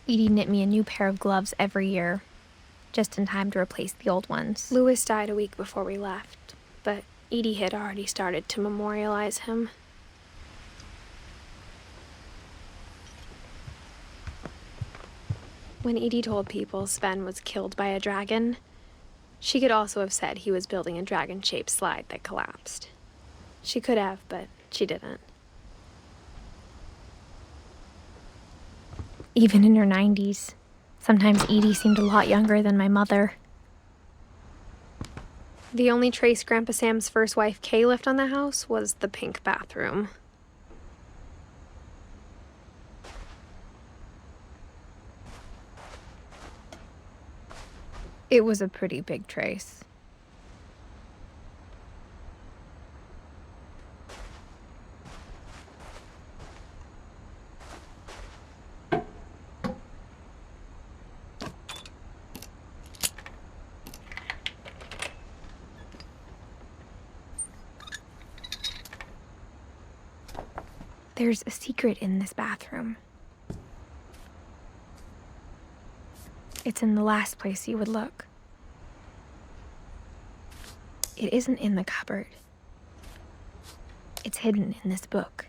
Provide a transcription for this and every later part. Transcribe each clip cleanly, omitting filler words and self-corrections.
Edie knit me a new pair of gloves every year, just in time to replace the old ones. Louis died a week before we left, but Edie had already started to memorialize him. When Edie told people Sven was killed by a dragon, she could also have said he was building a dragon-shaped slide that collapsed. She could have, but she didn't. Even in her 90s, sometimes Edie seemed a lot younger than my mother. The only trace Grandpa Sam's first wife, Kay, left on the house was the pink bathroom. It was a pretty big trace. There's a secret in this bathroom. It's in the last place you would look. It isn't in the cupboard. It's hidden in this book.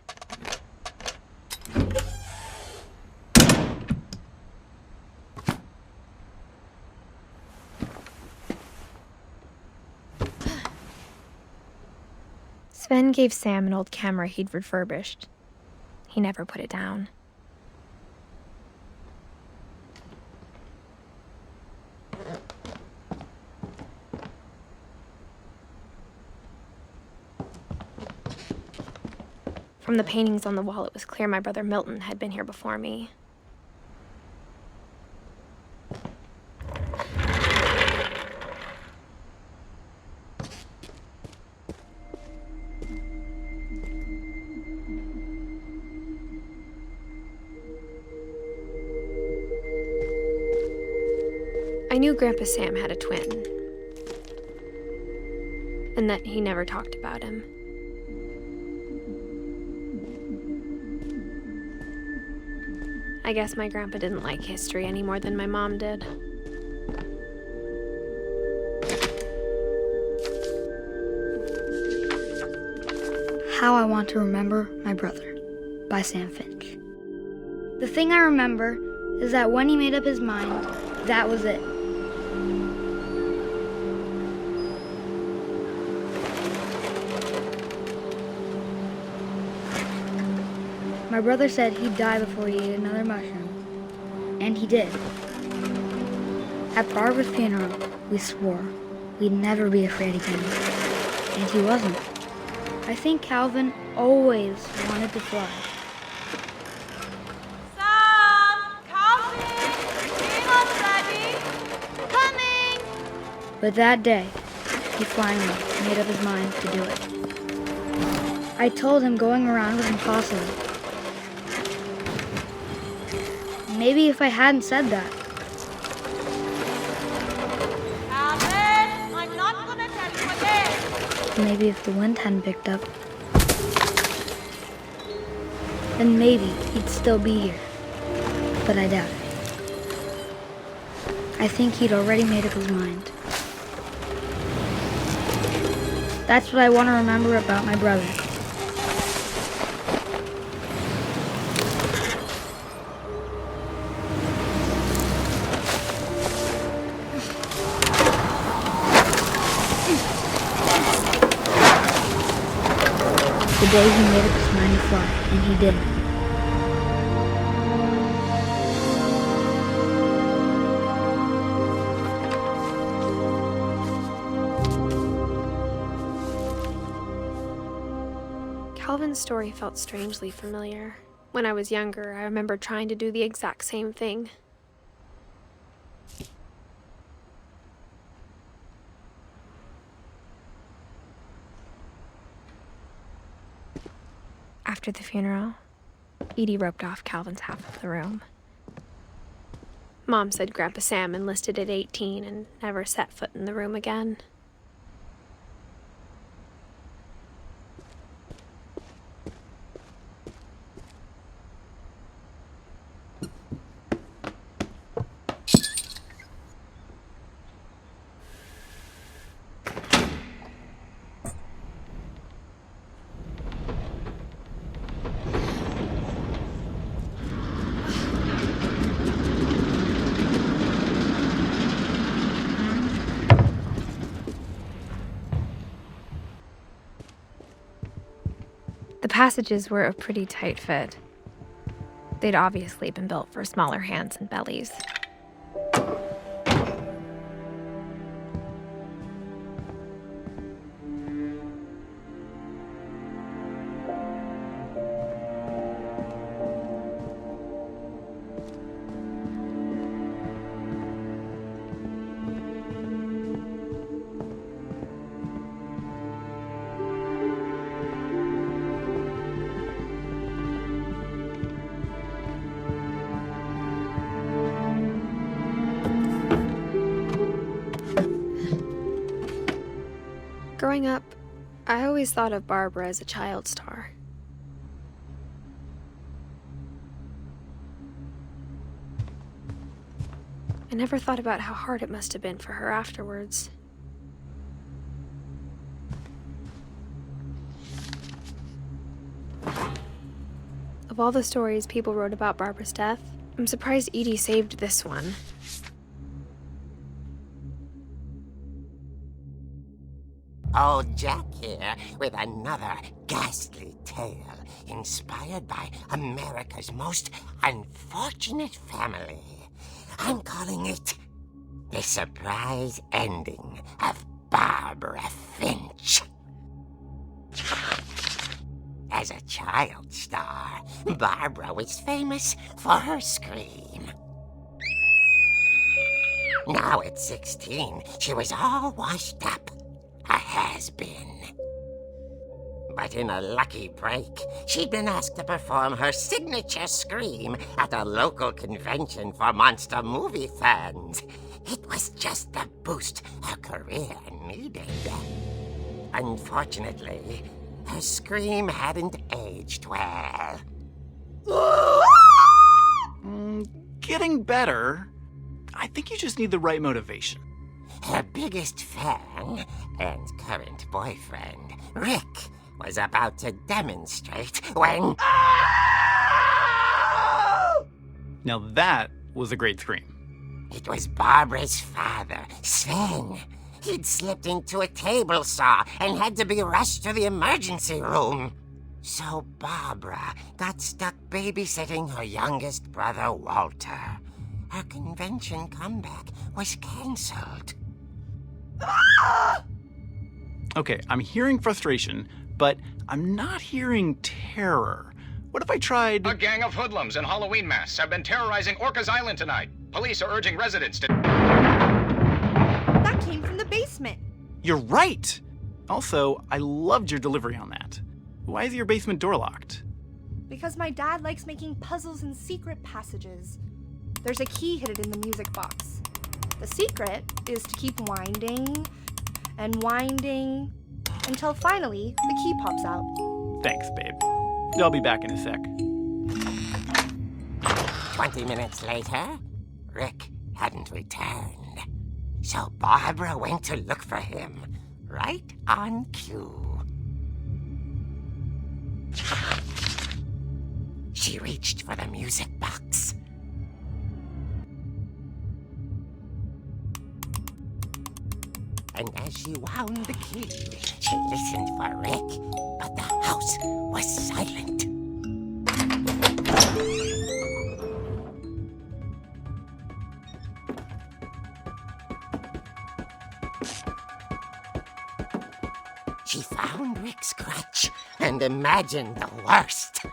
Sven gave Sam an old camera he'd refurbished. He never put it down. From the paintings on the wall, it was clear my brother Milton had been here before me. I knew Grandpa Sam had a twin, and that he never talked about him. I guess my grandpa didn't like history any more than my mom did. How I Want to Remember My Brother by Sam Finch. The thing I remember is that when he made up his mind, that was it. My brother said he'd die before he ate another mushroom. And he did. At Barbara's funeral, we swore we'd never be afraid again. And he wasn't. I think Calvin always wanted to fly. Sam! Calvin! Dinner's ready! Coming! But that day, he finally made up his mind to do it. I told him going around was impossible. Maybe if I hadn't said that. Calvin, I'm not gonna tell you again. Maybe if the wind hadn't picked up. Then maybe he'd still be here. But I doubt it. I think he'd already made up his mind. That's what I want to remember about my brother. The day he made up his mind to fly, and he did. Calvin's story felt strangely familiar. When I was younger, I remember trying to do the exact same thing. After the funeral, Edie roped off Calvin's half of the room. Mom said Grandpa Sam enlisted at 18 and never set foot in the room again. passages were a pretty tight fit. They'd obviously been built for smaller hands and bellies. Growing up, I always thought of Barbara as a child star. I never thought about how hard it must have been for her afterwards. Of all the stories people wrote about Barbara's death, I'm surprised Edie saved this one. Old Jack here with another ghastly tale inspired by America's most unfortunate family. I'm calling it The Surprise Ending of Barbara Finch. As a child star, Barbara was famous for her scream. Now at 16, she was all washed up. A has-been. But in a lucky break, she'd been asked to perform her signature scream at a local convention for monster movie fans. It was just the boost her career needed. Unfortunately, her scream hadn't aged well. Getting better. I think you just need the right motivation. Her biggest fan and current boyfriend, Rick, was about to demonstrate when... Now that was a great scream. It was Barbara's father, Sven. He'd slipped into a table saw and had to be rushed to the emergency room. So Barbara got stuck babysitting her youngest brother, Walter. Her convention comeback was cancelled. Okay, I'm hearing frustration, but I'm not hearing terror. What if I tried... A gang of hoodlums in Halloween masks have been terrorizing Orcas Island tonight. Police are urging residents to... That came from the basement. You're right! Also, I loved your delivery on that. Why is your basement door locked? Because my dad likes making puzzles and secret passages. There's a key hidden in the music box. The secret is to keep winding and winding until finally the key pops out. Thanks, babe. I'll be back in a sec. 20 minutes later, Rick hadn't returned. So Barbara went to look for him, right on cue. She reached for the music box. And as she wound the key, she listened for Rick, but the house was silent. She found Rick's crutch and imagined the worst.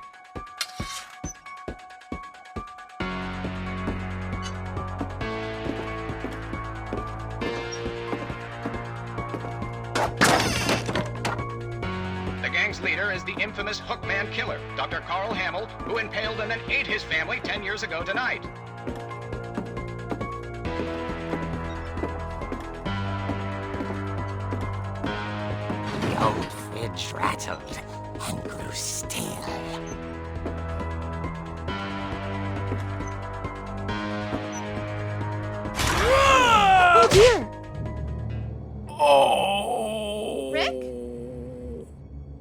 The gang's leader is the infamous Hookman killer, Dr. Carl Hamill, who impaled and then ate his family 10 years ago tonight. The old fridge rattled and grew still. Oh dear! Oh! Rick?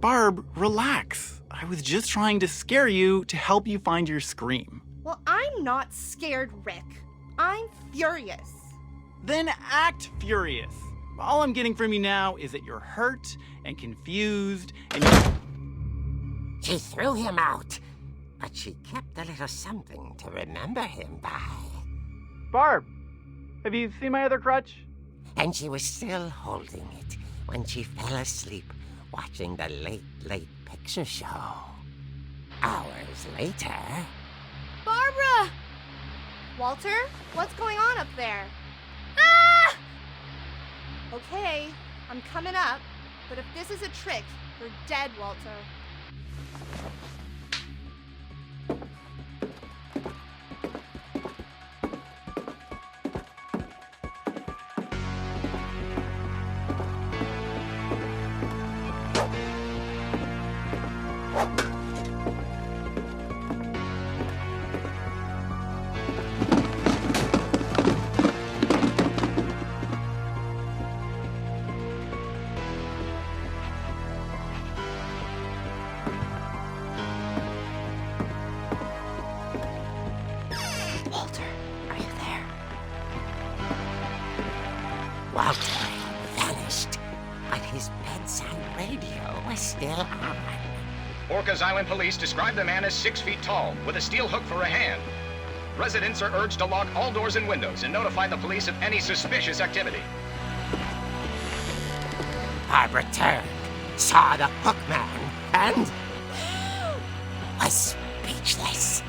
Barb, relax. I was just trying to scare you to help you find your scream. Well, I'm not scared, Rick. I'm furious. Then act furious. All I'm getting from you now is that you're hurt and confused and She threw him out, but she kept a little something to remember him by. Barb, have you seen my other crutch? And she was still holding it when she fell asleep watching the late picture show. Hours later... Barbara! Walter, what's going on up there? Ah! Okay, I'm coming up, but if this is a trick, you're dead, Walter. Walter had vanished, but his bedside radio was still on. Orcas Island police describe the man as 6 feet tall, with a steel hook for a hand. Residents are urged to lock all doors and windows and notify the police of any suspicious activity. Barbara turned, saw the hook man, and was speechless.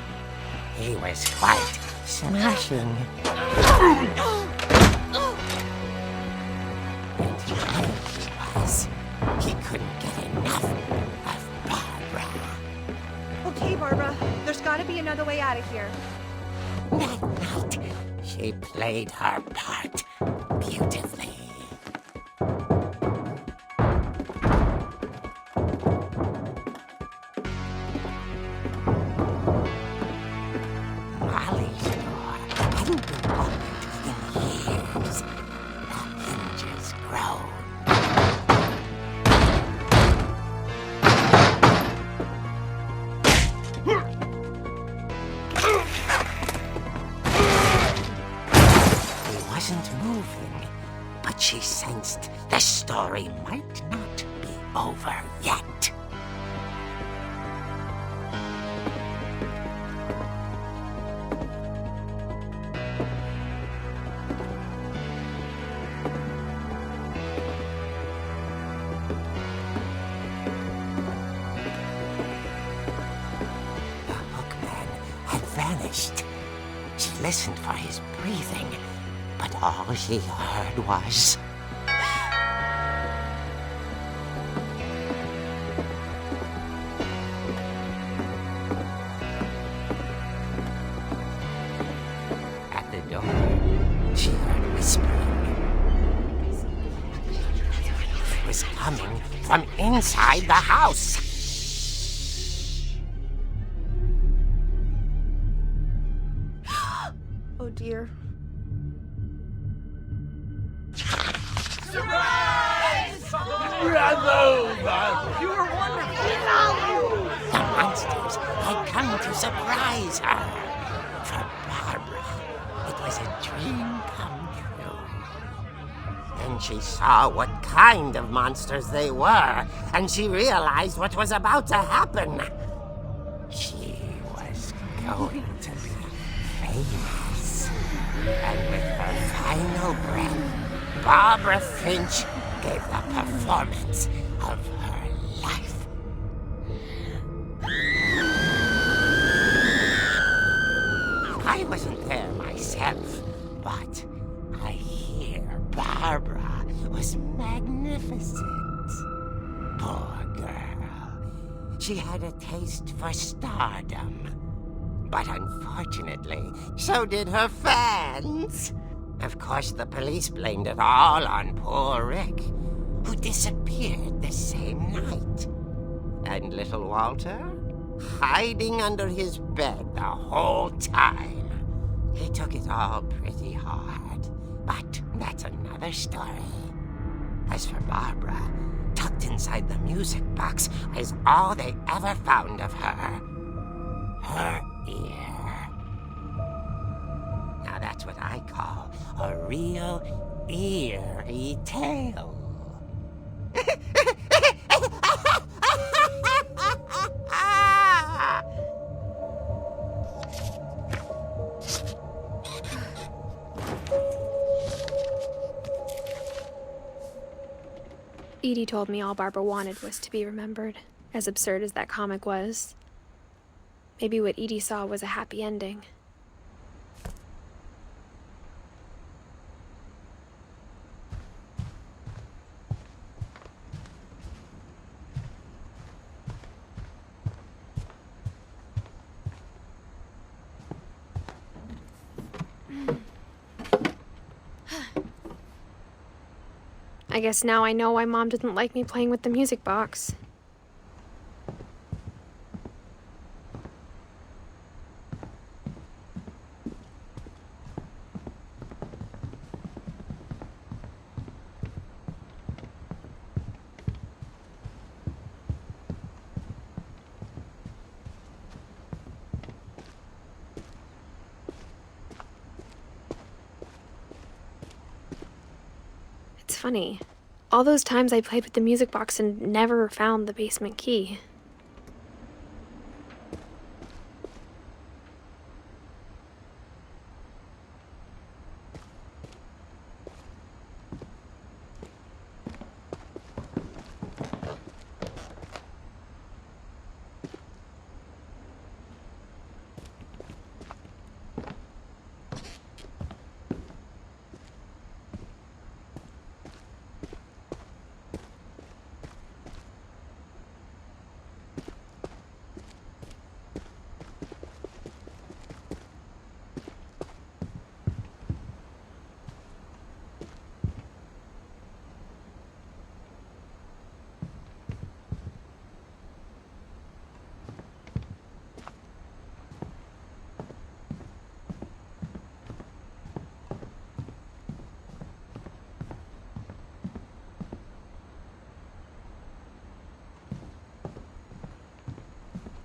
He was quite smashing. He couldn't get enough of Barbara. Okay, Barbara, there's gotta be another way out of here. That night, she played her part beautifully. Molly's door hadn't been opened in years. The hinges groaned. Moving, but she sensed the story might not be over yet. The hookman had vanished. She listened for his breathing, but all she heard was... At the door, she heard whispering. It was coming from inside the house. Oh dear. You were wonderful! The monsters had come to surprise her. For Barbara, it was a dream come true. Then she saw what kind of monsters they were, and she realized what was about to happen. She was going to be famous. And with her final breath, Barbara Finch gave the performance of her life. I wasn't there myself, but I hear Barbara was magnificent. Poor girl. She had a taste for stardom. But unfortunately, so did her fans. Of course, the police blamed it all on poor Rick, who disappeared the same night. And little Walter, hiding under his bed the whole time. He took it all pretty hard, but that's another story. As for Barbara, tucked inside the music box is all they ever found of her. Her ear. Now that's what I call a real eerie tale. Edie told me all Barbara wanted was to be remembered, as absurd as that comic was. Maybe what Edie saw was a happy ending. I guess now I know why Mom didn't like me playing with the music box. It's funny. All those times I played with the music box and never found the basement key.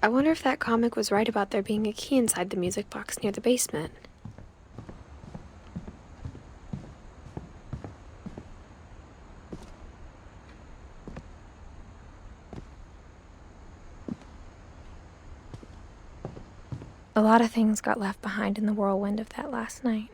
I wonder if that comic was right about there being a key inside the music box near the basement. A lot of things got left behind in the whirlwind of that last night.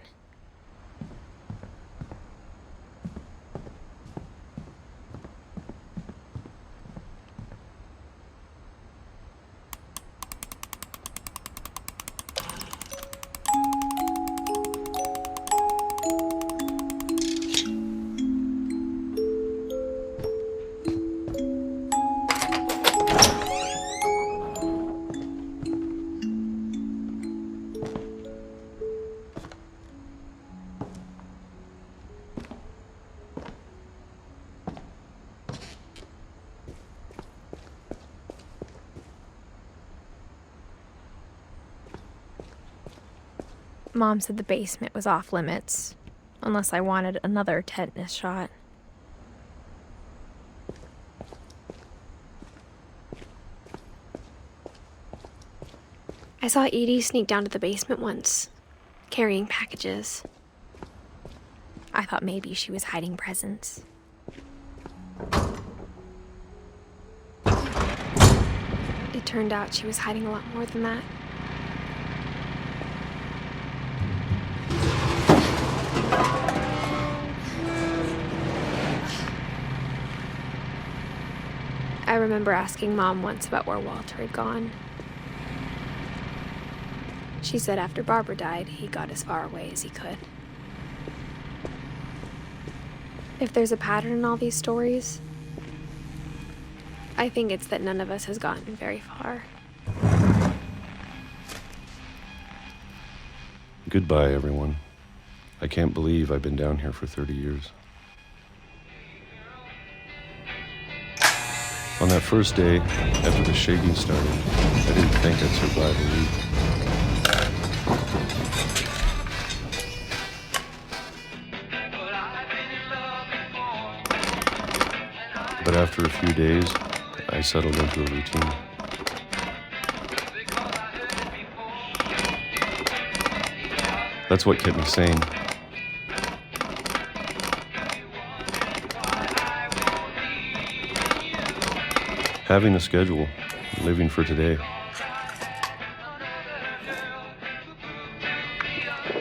Mom said the basement was off limits, unless I wanted another tetanus shot. I saw Edie sneak down to the basement once, carrying packages. I thought maybe she was hiding presents. It turned out she was hiding a lot more than that. I remember asking Mom once about where Walter had gone. She said after Barbara died, he got as far away as he could. If there's a pattern in all these stories, I think it's that none of us has gotten very far. Goodbye, everyone. I can't believe I've been down here for 30 years. On that first day, after the shaking started, I didn't think I'd survive a week. But after a few days, I settled into a routine. That's what kept me sane. Having a schedule, living for today.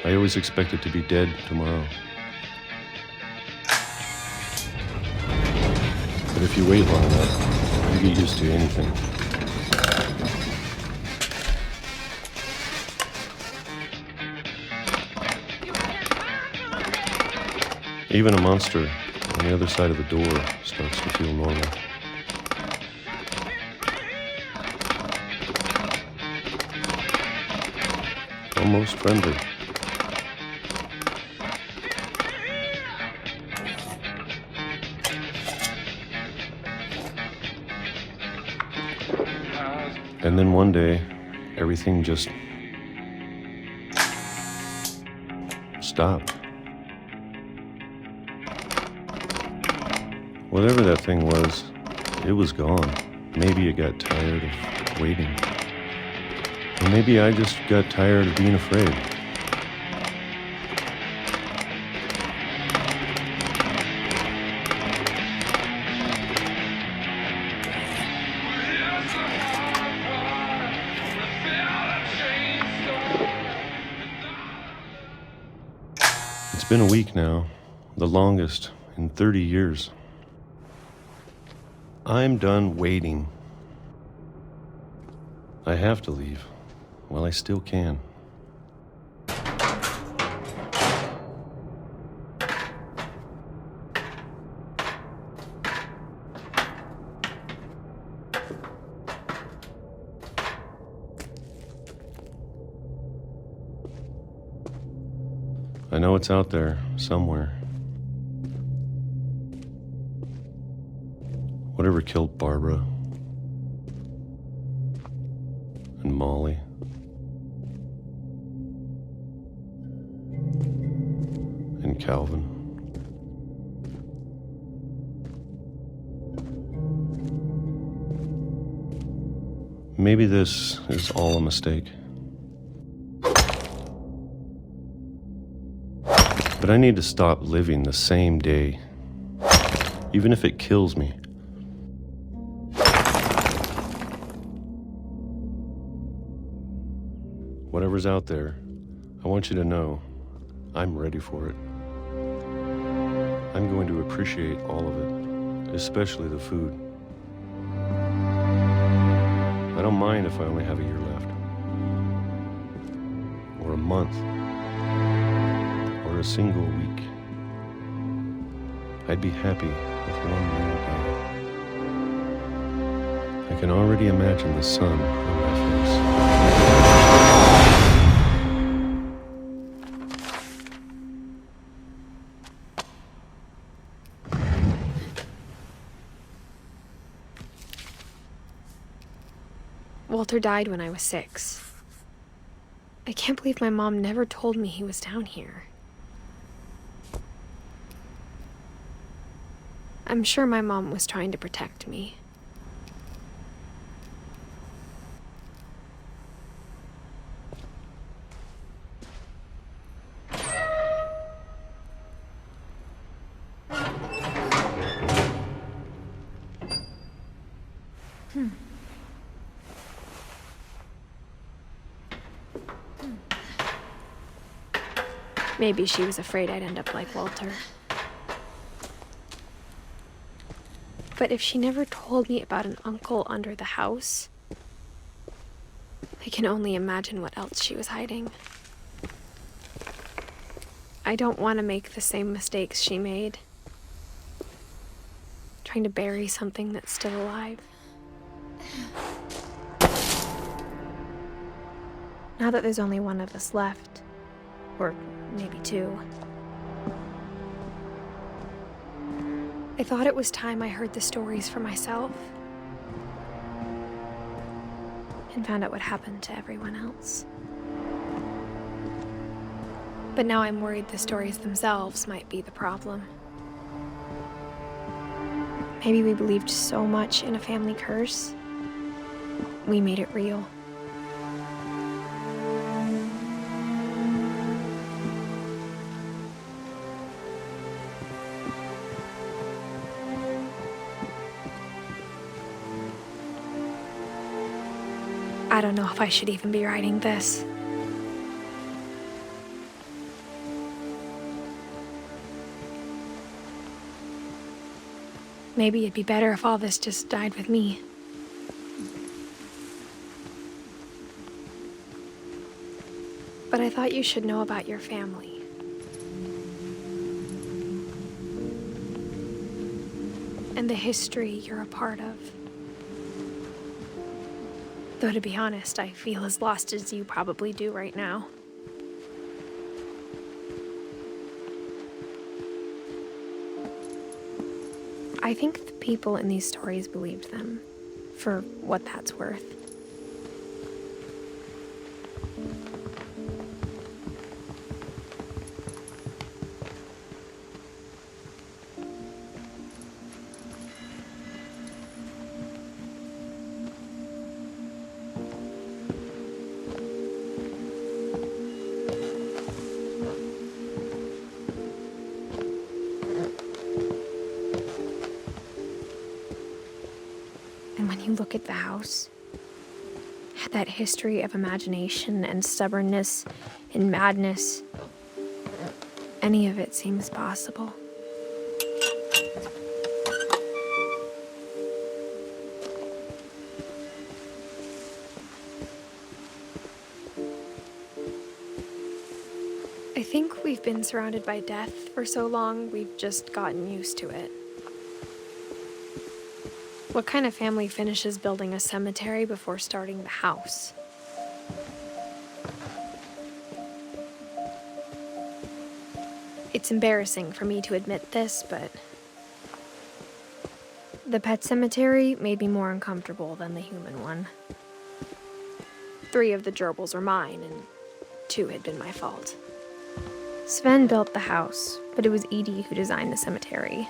I always expected to be dead tomorrow. But if you wait long enough, you get used to anything. Even a monster on the other side of the door starts to feel normal. Almost friendly. And then one day, everything just stopped. Whatever that thing was, it was gone. Maybe it got tired of waiting. Or maybe I just got tired of being afraid. It's been a week now, the longest in 30 years. I'm done waiting. I have to leave while I still can. I know it's out there somewhere. Whatever killed Barbara and Molly and Calvin. Maybe this is all a mistake. But I need to stop living the same day, even if it kills me. Whatever's out there, I want you to know I'm ready for it. I'm going to appreciate all of it, especially the food. I don't mind if I only have a year left, or a month, or a single week. I'd be happy with one more day. I can already imagine the sun on my face. Walter died when I was 6. I can't believe my mom never told me he was down here. I'm sure my mom was trying to protect me. Maybe she was afraid I'd end up like Walter. But if she never told me about an uncle under the house, I can only imagine what else she was hiding. I don't want to make the same mistakes she made, trying to bury something that's still alive. Now that there's only one of us left, or maybe 2, I thought it was time I heard the stories for myself and found out what happened to everyone else. But now I'm worried the stories themselves might be the problem. Maybe we believed so much in a family curse, we made it real. I don't know if I should even be writing this. Maybe it'd be better if all this just died with me. But I thought you should know about your family. And the history you're a part of. Though to be honest, I feel as lost as you probably do right now. I think the people in these stories believed them, for what that's worth. And when you look at the house, that history of imagination and stubbornness and madness, any of it seems possible. I think we've been surrounded by death for so long, we've just gotten used to it. What kind of family finishes building a cemetery before starting the house? It's embarrassing for me to admit this, but the pet cemetery made me more uncomfortable than the human one. 3 of the gerbils are mine, and 2 had been my fault. Sven built the house, but it was Edie who designed the cemetery.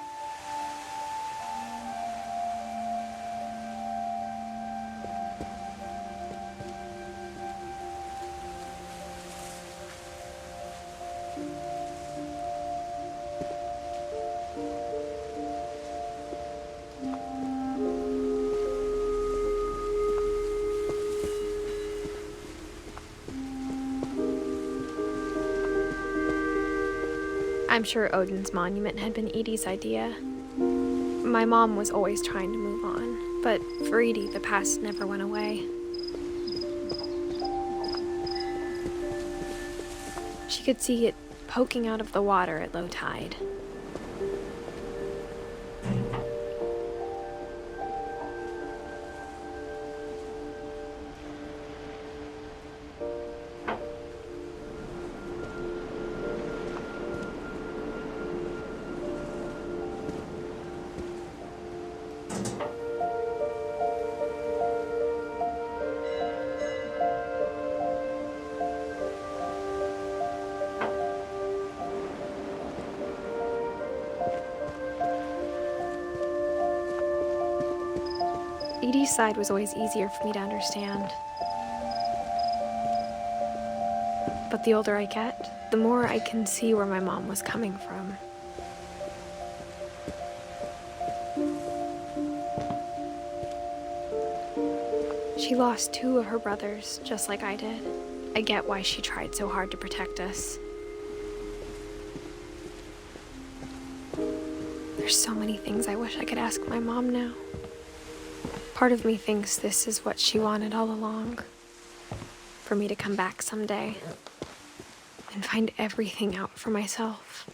I'm sure Odin's monument had been Edie's idea. My mom was always trying to move on, but for Edie, the past never went away. She could see it poking out of the water at low tide. Edie's side was always easier for me to understand. But the older I get, the more I can see where my mom was coming from. She lost 2 of her brothers, just like I did. I get why she tried so hard to protect us. There's so many things I wish I could ask my mom now. Part of me thinks this is what she wanted all along. For me to come back someday and find everything out for myself.